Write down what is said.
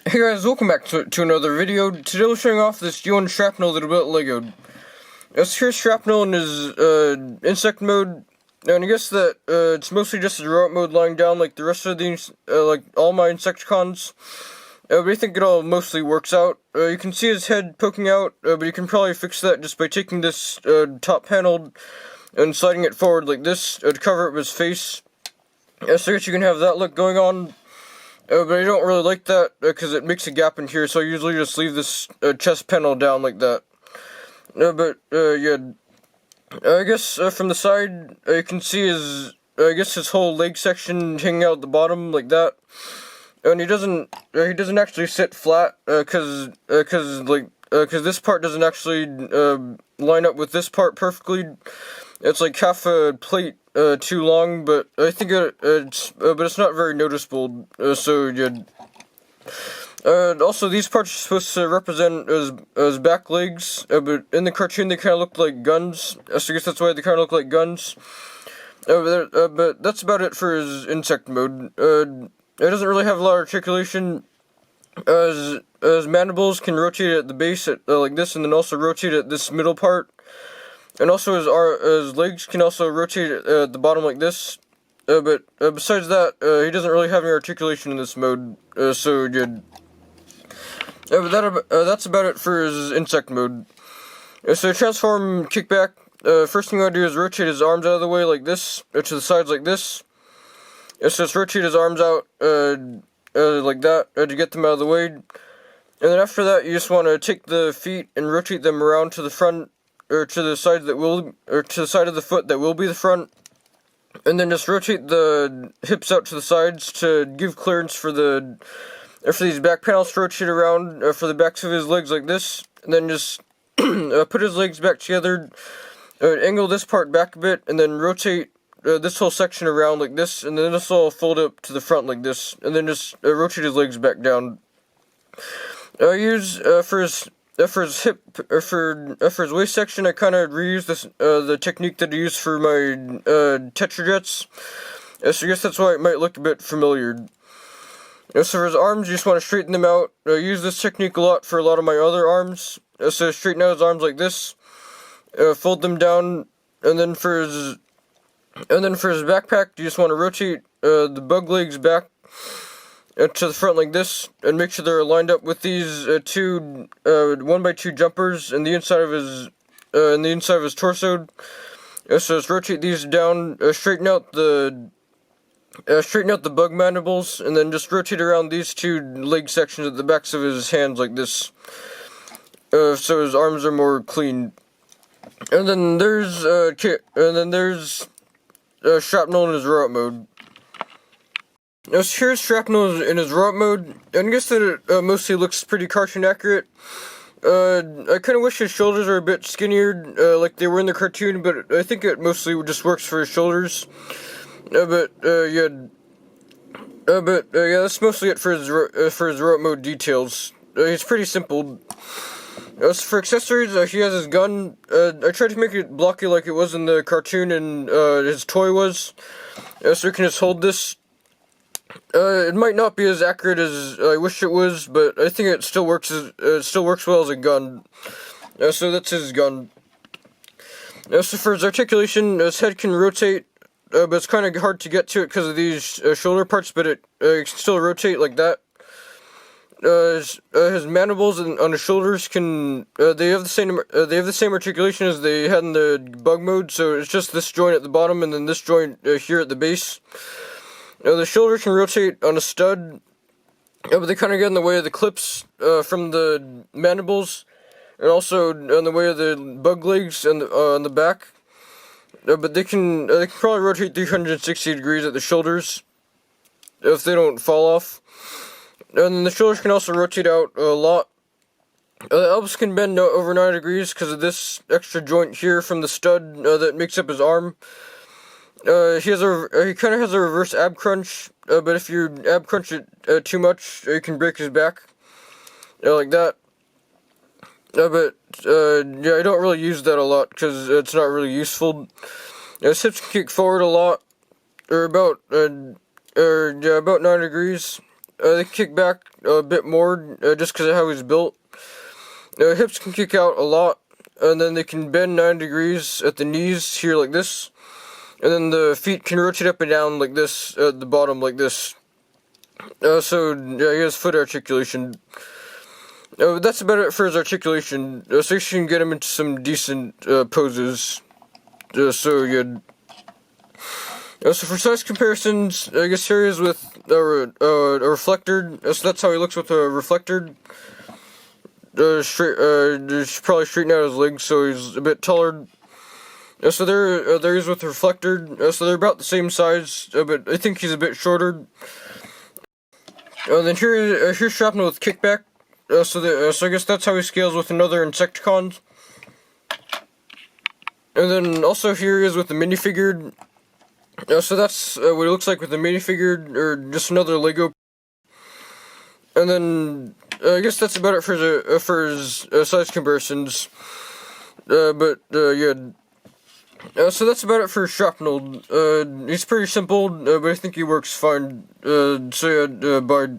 Hey guys, welcome back to another video. Today we're showing off this G1 Shrapnel that I built Lego. Here's Shrapnel in his insect mode, and I guess that it's mostly just his robot mode lying down like the rest of these, like all my insecticons. But I think it all mostly works out. You can see his head poking out, but you can probably fix that just by taking this top panel and sliding it forward like this to cover up his face. So I guess you can have that look going on. But I don't really like that because it makes a gap in here, so I usually just leave this chest panel down like that. Yeah, I guess from the side you can see his whole leg section hanging out at the bottom like that, and he doesn't actually sit flat because this part doesn't actually line up with this part perfectly. It's like half a plate too long, but I think it's not very noticeable. So yeah. Also, these parts are supposed to represent as back legs, but in the cartoon they kind of look like guns. So I guess that's why they kind of look like guns. But that's about it for his insect mode. It doesn't really have a lot of articulation. As mandibles can rotate at the base like this, and then also rotate at this middle part. And also his legs can also rotate at the bottom like this. But besides that, he doesn't really have any articulation in this mode. So yeah. But that's about it for his insect mode. So transform Kickback. First thing I do is rotate his arms out of the way like this, to the sides like this. So just rotate his arms out like that to get them out of the way. And then after that, you just want to take the feet and rotate them around to the front, or to the side to the side of the foot that will be the front, and then just rotate the hips out to the sides to give clearance for these back panels to rotate around for the backs of his legs like this, and then just put his legs back together, angle this part back a bit, and then rotate this whole section around like this, and then this will fold up to the front like this, and then just rotate his legs back down. I use for his hip, for his waist section, I kind of reuse the technique that I use for my Tetrajets. So I guess that's why it might look a bit familiar. So for his arms, you just want to straighten them out. I use this technique a lot for a lot of my other arms. So straighten out his arms like this, fold them down, and then for his backpack, you just want to rotate the bug legs back to the front like this, and make sure they're lined up with these two 1x2 jumpers in the inside of his torso. So just rotate these down, straighten out the bug mandibles, and then just rotate around these two leg sections at the backs of his hands like this, so his arms are more clean. And then there's Shrapnel in his robot mode. Now here's Shrapnel in his robot mode, and I guess that it mostly looks pretty cartoon accurate. I kind of wish his shoulders were a bit skinnier, like they were in the cartoon, but I think it mostly just works for his shoulders. Yeah, that's mostly it for his robot mode details. It's pretty simple. As for accessories, he has his gun. I tried to make it blocky like it was in the cartoon and his toy was, so he can just hold this. It might not be as accurate as I wish it was, but I think it still works. It still works well as a gun. So that's his gun. So for his articulation, his head can rotate, but it's kind of hard to get to it because of these shoulder parts. But it can still rotate like that. His mandibles on his shoulders can they have the same articulation as they had in the bug mode. So it's just this joint at the bottom and then this joint here at the base. The shoulders can rotate on a stud, but they kind of get in the way of the clips from the mandibles, and also in the way of the bug legs and on the back. But they can probably rotate 360 degrees at the shoulders if they don't fall off. And the shoulders can also rotate out a lot. The elbows can bend over 9 degrees because of this extra joint here from the stud that makes up his arm. He kind of has a reverse ab crunch, but if you ab crunch it too much, you can break his back, like that. Yeah, I don't really use that a lot because it's not really useful. His hips can kick forward a lot, or about 9 degrees. they kick back a bit more, just because of how he's built. Hips can kick out a lot, and then they can bend 9 degrees at the knees here like this. And then the feet can rotate up and down like this, at the bottom like this. So yeah, he has foot articulation. That's about it for his articulation. So you can get him into some decent poses. So yeah. So for size comparisons, I guess here he is with a reflector. So that's how he looks with a reflector. Just probably straighten out his legs so he's a bit taller. So there he is with the reflector. So they're about the same size, but I think he's a bit shorter. Then here's Shrapnel with Kickback. So I guess that's how he scales with another insecticons. And then also here he is with the minifigured. So that's what it looks like with the minifigured, or just another Lego. And then I guess that's about it for his size comparisons. Yeah. So that's about it for Shrapnel. He's pretty simple, but I think he works fine. So yeah, bye.